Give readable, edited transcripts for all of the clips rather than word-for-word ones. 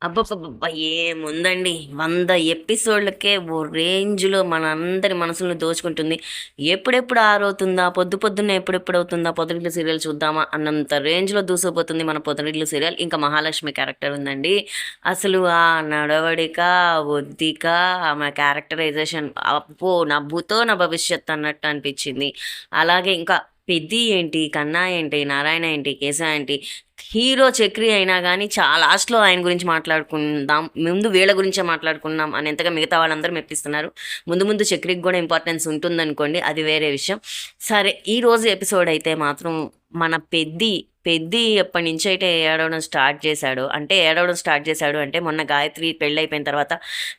అబ్బబ్బబ్బబ్బా! ఏముందండి. 100 ఎపిసోడ్‌లకే ఓ రేంజ్‌లో మనందరి మనసుల్ని దోచుకుంటుంది. ఎప్పుడెప్పుడు ఆరవుతుందా? పొద్దు పొద్దున్నే ఎప్పుడెప్పుడవుతుందా? పొదరిల్లు సీరియల్ చూద్దామా? అన్నంత రేంజ్‌లో దూసుకుపోతుంది మన పొదరిల్లు సీరియల్. ఇంకా మహాలక్ష్మి క్యారెక్టర్ ఉందండి. అసలు ఆ నడవడిక, ఒద్దిక, ఆమె క్యారెక్టరైజేషన్ అబ్బో! నభూతో నా భవిష్యత్ అన్నట్టు అనిపిచ్చింది. అలాగే ఇంకా పెద్ది ఏంటి, కన్నా ఏంటి, నారాయణ ఏంటి, కేశవ ఏంటి హీరో 'చక్రి' అయినా గానీ లాస్ట్‌లో ఆయన గురించి మాట్లాడుకుందాం. ముందు వీళ్ళ గురించే మాట్లాడుకుందాం అనేంతగా మిగతా వాళ్ళందరూ మెప్పిస్తున్నారు. ముందు ముందు 'చక్రికి' గూడా ఇంపార్టెన్స్ ఉంటుందనుకోండి. అది వేరే విషయం. సరే ఈరోజు ఎపిసోడ్ అయితే మాత్రం మన పెద్ది ఎప్పటినుంచైతే ఏడవడం స్టార్ట్ చేశాడో అంటే ఏడవడం స్టార్ట్ చేశాడు అంటే మొన్న గాయత్రి పెళ్లయిపోయిన తర్వాత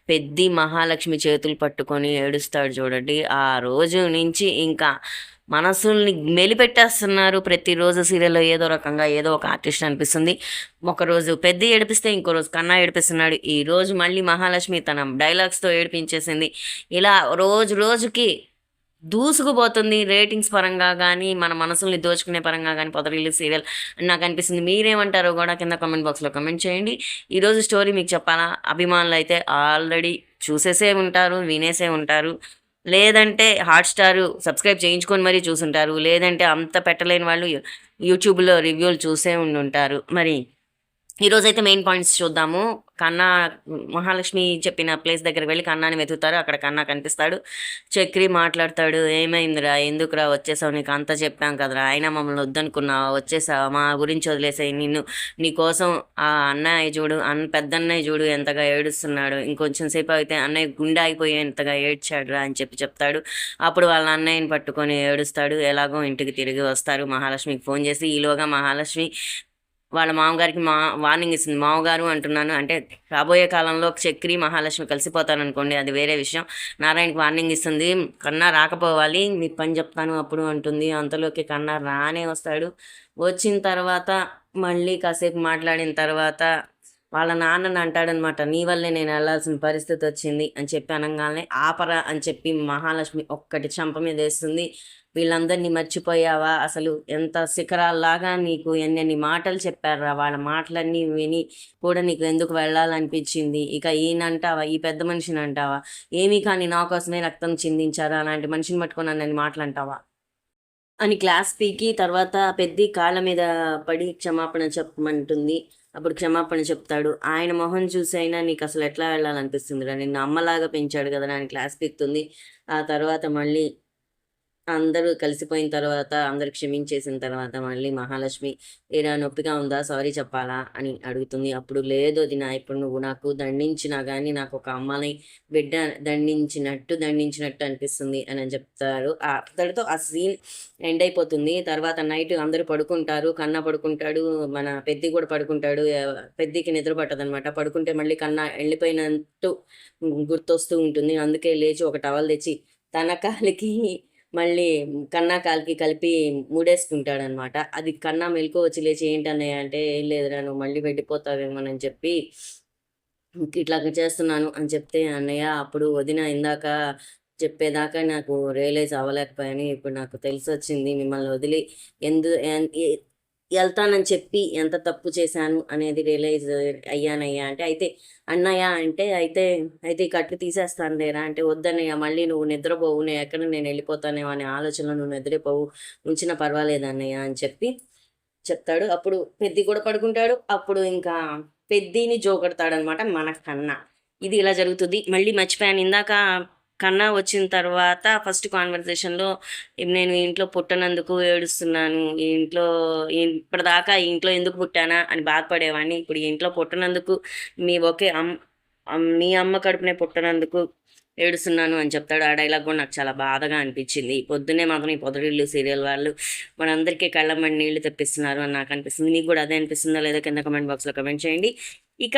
పెద్ది మహాలక్ష్మి చేతులు పట్టుకొని ఏడుస్తాడు చూడండి. ఆ రోజు నుంచి ఇంకా మనసుల్ని మెలిపెట్టేస్తున్నారు. ప్రతిరోజు సీరియల్‌లో ఏదో రకంగా ఏదో ఒక ఆర్టిస్ట్ అనిపిస్తుంది. ఒకరోజు పెద్ది ఏడిపిస్తే, ఇంకో రోజు కన్నా ఏడిపిస్తున్నాడు. ఈరోజు మళ్ళీ మహాలక్ష్మి తన డైలాగ్స్‌తో ఏడిపించేసింది. ఇలా రోజు రోజుకి దూసుకుపోతుంది. రేటింగ్స్ పరంగా గానీ, మన మనసుల్ని దోచుకునే పరంగా గానీ 'పొదరిల్లు' సీరియల్ అని నాకనిపిస్తుంది. మీరేమంటారో గూడా కింద కామెంట్ బాక్స్‌లో కామెంట్ చేయండి. ఈరోజు స్టోరీ మీకు చెప్పాలా? అభిమానులైతే ఆల్రెడీ చూసేసే ఉంటారు, వినేసే ఉంటారు. లేదంటే హాట్‌స్టారు సబ్స్క్రైబ్ చేయించుకొని మరీ చూసుంటారు. లేదంటే అంత పెట్టలేని వాళ్ళు యూట్యూబ్‌లో రివ్యూలు చూసే ఉండుంటారు. మరి ఈరోజైతే మెయిన్ పాయింట్స్ చూద్దాము. కన్నా మహాలక్ష్మి చెప్పిన ప్లేస్ దగ్గరికి వెళ్లి కన్నాని వెతుకుతారు. అక్కడ కన్నా కనిపిస్తాడు. చక్రి మాట్లాడతాడు. "ఏమైందిరా? ఎందుకురా వచ్చేసావు? నీకు అంతా చెప్పాం కదరా! అయినా మమ్మల్ని వద్దనుకున్నావా? వచ్చేసావా? మా గురించి వదిలేసేయి. నీకోసం ఆ అన్నయ్య చూడు, పెద్దన్నయ్య చూడు ఎంతగా ఏడుస్తున్నాడు. ఇంకొంచెం సేపు అయితే అన్నయ్య గుండె ఆగిపోయేంతగా ఏడ్చాడురా" అని చెప్తాడు. అప్పుడు వాళ్ళ అన్నయ్యని పట్టుకొని ఏడుస్తాడు. ఎలాగో ఇంటికి తిరిగి వస్తారు. మహాలక్ష్మికి ఫోన్ చేసి ఈలోగా మహాలక్ష్మి వాళ్ళ మామగారికి వార్నింగ్ ఇస్తుంది. మామగారు అంటున్నాను అంటే రాబోయే కాలంలో చక్రి, మహాలక్ష్మి కలిసిపోతారనుకోండి అది వేరే విషయం. నారాయణకి వార్నింగ్ ఇస్తుంది. కన్నా రాకపోవాలి. నీకు పని చెప్తాను అప్పుడు అంటుంది. అంతలోకి కన్నా రానే వస్తాడు. వచ్చిన తర్వాత మళ్ళీ కాసేపు మాట్లాడిన తర్వాత వాళ్ళ నాన్నని అంటాడనమాట. "నీ వల్లే నేను ఎళ్ళాల్సిన పరిస్థితొచ్చింది" అని చెప్పి అనంగాల్నే ఆపరా అని చెప్పి మహాలక్ష్మి ఒక్కటి చెంప మీదేస్తుంది. "వీళ్ళందరిని మర్చిపోయావా? అసలు ఎంత శిఖరాల్లాగా నీకు ఎన్నెన్ని మాటలు చెప్పారురా! వాళ్ళ మాటలన్నీ విని కూడా నీకు ఎందుకు వెళ్ళాలనిపించింది? ఇక ఈయనంటావా? ఈ పెద్ద మనిషినంటావా? ఏమీ కాని నా కోసమే రక్తం చిందించారు. అలాంటి మనిషిని పట్టుకొని నన్నన్ని మాటలంటావా?" అని క్లాస్ పీకి తర్వాత పెద్ది కాళ్ళ మీద పడి క్షమాపణ చెప్పమంటుంది. అప్పుడు క్షమాపణ చెప్తాడు. ఆయన మొహం చూసి అయినా నీకసలు ఎట్లా వెళ్ళాలనిపిస్తుందిరా? నిన్ను అమ్మలాగా పెంచాడు కదరా! అని క్లాస్ పీకుతుంది. ఆ తర్వాత మళ్ళీ అందరూ కలిసిపోయిన తర్వాత, అందరూ క్షమించేసిన తర్వాత మళ్ళీ మహాలక్ష్మి, "ఏరా నొప్పిగా ఉందా? సారీ చెప్పాలా?" అని అడుగుతుంది. అప్పుడు, "లేదు వదిన ఇప్పుడు నువ్వు నాకు దండించినా గానీ నాకొక అమ్మని బిడ్డ దండించినట్టు అనిపిస్తుంది" అని చెప్తారు. అక్కడితో ఆ సీన్ ఎండ్ అయిపోతుంది. తర్వాత నైట్ అందరూ పడుకుంటారు. కన్న పడుకుంటాడు. మన పెద్ది కూడా పడుకుంటాడు. పెద్దికి నిద్ర పట్టదనమాట. పడుకుంటే మళ్ళీ కన్న ఎళ్ళిపోయినట్టు గుర్తొస్తూ ఉంటుంది. అందుకే లేచి ఒక టవల్ తెచ్చి తన కాలికి మళ్ళీ కన్నా కాలికి కలిపి ముడేసుకుంటాడనమాట. అది కన్నా మెలుకువ వచ్చి లేచి "ఏంటన్నయ్య" అంటే, "ఏం లేదురా నువ్వు మళ్ళీ వెళ్ళిపోతావేమోనని చెప్పి ఇట్లాగ చేస్తున్నాను" అని చెప్తే, "అన్నయ్య అప్పుడు వదిన ఇందాక చెప్పేదాకా నాకు రియలైజ్ అవ్వలేకపోయాను. ఇప్పుడు నాకు తెలిసొచ్చింది మిమ్మల్ని వదిలి ఎందు ఎన్ ఎ ఎళ్తానని చెప్పి ఎంత తప్పు చేశాను అనేది రియలైజ్ అయ్యానయ్యా" అంటే, "అయితే అన్నయ్య" అంటే, అయితే ఈ కట్లు తీసేస్తాను లేరా" అంటే, "వద్దన్నయ్య మళ్ళీ నువ్వు నిద్రపోవు. నేనెళ్ళిపోతానేమో అనే ఆలోచనలో నువ్వు నిద్రపోవు. ఉంచినా పర్వాలేదన్నయ్య" అని చెప్పి చెప్తాడు. అప్పుడు పెద్ది కూడా పడుకుంటాడు. అప్పుడు ఇంకా పెద్దిని జోకొడతాడనమాట మన కన్న. ఇది ఇలా జరుగుతుంది. మళ్ళీ మర్చిపోయాను ఇందాక కన్నా వచ్చిన తర్వాత ఫస్ట్ కాన్వర్జేషన్‌లో నేను ఈ ఇంట్లో పుట్టనందుకు ఏడుస్తున్నాను. ఇప్పటిదాకా ఈ ఇంట్లో ఎందుకు పుట్టానా అని బాధపడేవాడిని. ఇప్పుడు ఈ ఇంట్లో పుట్టనందుకు మీ ఒకే మీ అమ్మ కడుపునే పుట్టనందుకు ఏడుస్తున్నాను అని చెప్తాడు. ఆ డైలాగ్ కూడా నాకు చాలా బాధగా అనిపించింది. పొద్దున్నే మాత్రం ఈ 'పొదరిల్లు' సీరియల్ వాళ్ళు మనందరికీ కళ్ళమ్మట నీళ్లు తెప్పిస్తున్నారు అని నాకనిపిస్తుంది. మీకు కూడా అదే అనిపిస్తుందా లేదా కింద కామెంట్ బాక్స్‌లో కామెంట్ చేయండి. ఇక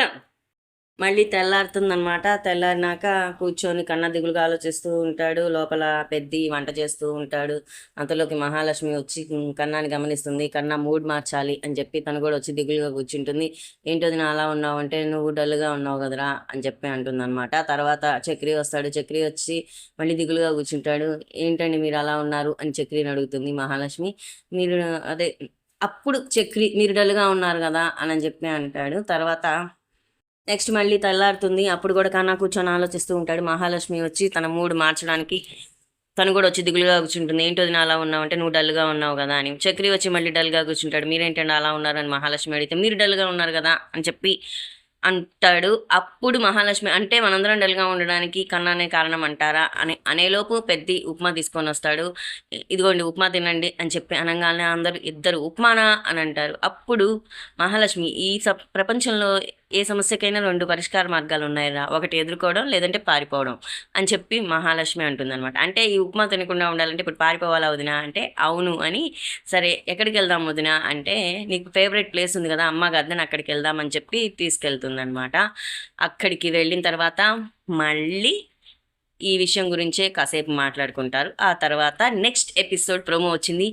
మళ్ళీ తెల్లారుతుందనమాట. తెల్లారినాక కూర్చొని కన్న దిగులుగా ఆలోచిస్తూ ఉంటాడు. లోపల పెద్ది వంట చేస్తూ ఉంటాడు. అంతలోకి మహాలక్ష్మి వచ్చి కన్నాని గమనిస్తుంది. కన్నా మూడ్ మార్చాలి అని చెప్పి తను కూడా వచ్చి దిగులుగా కూర్చుంటుంది. "ఏంటి వదిన అలా ఉన్నావు" అంటే, "నువ్వు డల్‌గా ఉన్నావు కదరా" అని చెప్పి అంటుందనమాట. తర్వాత చక్రి వస్తాడు. చక్రి వచ్చి మళ్ళీ దిగులుగా కూర్చుంటాడు. "ఏంటండి మీరు అలా ఉన్నారు" అని చక్రిని అడుగుతుంది మహాలక్ష్మి. "మీరు అదే" అప్పుడు చక్రి "మీరు డల్‌గా ఉన్నారు గదా" అని చెప్పి అంటాడు. తర్వాత నెక్స్ట్ మళ్ళీ తెల్లారుతుంది. అప్పుడు కూడా కన్నా కూర్చొని ఆలోచిస్తూ ఉంటాడు. మహాలక్ష్మి వచ్చి తన మూడ్ మార్చడానికి తను కూడా వచ్చి దిగులుగా కూర్చుంటుంది. ఏంటో వదిన అలా ఉన్నావు అంటే, నువ్వు డల్గా ఉన్నావు కదా అని. చక్రి వచ్చి మళ్ళీ డల్గా కూర్చుంటాడు. మీరేంటండి అలా ఉన్నారని మహాలక్ష్మి అడిగితే, మీరు డల్గా ఉన్నారు కదా అని చెప్పి అంటాడు. అప్పుడు మహాలక్ష్మి అంటే మనందరం డల్గా ఉండడానికి కన్నానే కారణం అంటారా అని అనేలోపు పెద్ద ఉప్మా తీసుకొని వస్తాడు. ఇదిగోండి ఉప్మా తినండి అని చెప్పి అనగానే అందరూ ఇద్దరు ఉప్మానా అని అంటారు. అప్పుడు మహాలక్ష్మి ఈ ప్రపంచంలో ఏ సమస్యకైనా 2 పరిష్కార మార్గాలు ఉన్నాయిరా, ఒకటి ఎదుర్కోవడం లేదంటే పారిపోవడం అని చెప్పి మహాలక్ష్మి అంటుందన్నమాట. అంటే ఈ ఉప్మా తినకుండా ఉండాలంటే ఇప్పుడు పారిపోవాలా వదినా అంటే, అవును అని. సరే ఎక్కడికి వెళ్దాం వదినా అంటే, నీకు ఫేవరెట్ ప్లేస్ ఉంది కదా అమ్మ గద్దెని, అక్కడికి వెళ్దామని చెప్పి తీసుకెళ్తుందనమాట. అక్కడికి వెళ్ళిన తర్వాత మళ్ళీ ఈ విషయం గురించే కాసేపు మాట్లాడుకుంటారు. ఆ తర్వాత నెక్స్ట్ ఎపిసోడ్ ప్రోమో వచ్చింది.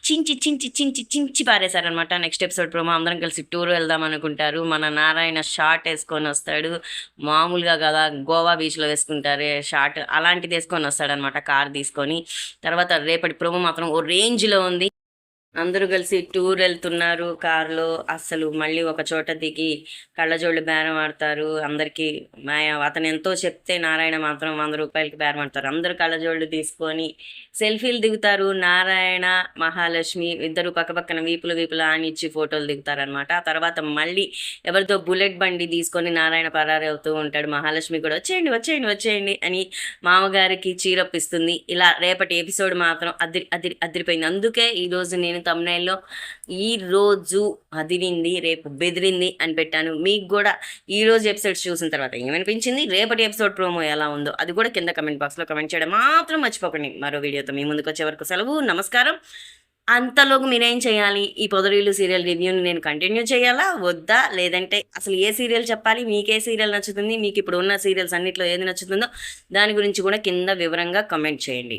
చించి చించి చించి చించి పారేశారనమాట. నెక్స్ట్ ఎపిసోడ్ ప్రోమో అందరం కలిసి టూర్ వెళ్దాం అనుకుంటారు. మన నారాయణ షార్ట్ వేసుకొని వస్తాడు. మామూలుగా కదా గోవా బీచ్లో వేసుకుంటారే షార్ట్, అలాంటిది వేసుకొని వస్తాడనమాట కార్ తీసుకొని. తర్వాత రేపటి ప్రోమో మాత్రం ఓ రేంజ్లో ఉంది. అందరూ కలిసి టూర్ వెళ్తున్నారు కారులో. అసలు మళ్ళీ ఒక చోట దిగి కళ్ళజోళ్ళు బేరం ఆడతారు. అందరికీ అతను ఎంతో చెప్తే నారాయణ మాత్రం 100 రూపాయలకి బేరం ఆడతారు. అందరూ కళ్ళజోళ్ళు తీసుకొని సెల్ఫీలు దిగుతారు. నారాయణ మహాలక్ష్మి ఇద్దరు పక్కపక్కన వీపులు ఆనిచ్చి ఫోటోలు దిగుతారనమాట. ఆ తర్వాత మళ్ళీ ఎవరితో బుల్లెట్ బండి తీసుకొని నారాయణ పరారి అవుతూ ఉంటాడు. మహాలక్ష్మి కూడా వచ్చేయండి వచ్చేయండి వచ్చేయండి అని మామగారికి చీరొప్పిస్తుంది. ఇలా రేపటి ఎపిసోడ్ మాత్రం అదిరిపోయింది. అందుకే ఈరోజు నేను తమ్నైల్లో ఈ రోజు అదిరింది రేపు బెదిరింది అని పెట్టాను. మీకు కూడా ఈ రోజు ఎపిసోడ్స్ చూసిన తర్వాత ఏమనిపించింది, రేపటి ఎపిసోడ్ ప్రోమో ఎలా ఉందో అది కూడా కింద కమెంట్ బాక్స్లో కమెంట్ చేయడం మాత్రం మర్చిపోకండి. మరో వీడియోతో మీ ముందుకు వచ్చే వరకు సెలవు, నమస్కారం. అంతలోకి మీరేం చేయాలి, ఈ పొదరీలు సీరియల్ రివ్యూని నేను కంటిన్యూ చేయాలా వద్దా, లేదంటే అసలు ఏ సీరియల్ చెప్పాలి, మీకు ఏ సీరియల్ నచ్చుతుంది, మీకు ఇప్పుడు ఉన్న సీరియల్స్ అన్నిట్లో ఏది నచ్చుతుందో దాని గురించి కూడా కింద వివరంగా కమెంట్ చేయండి.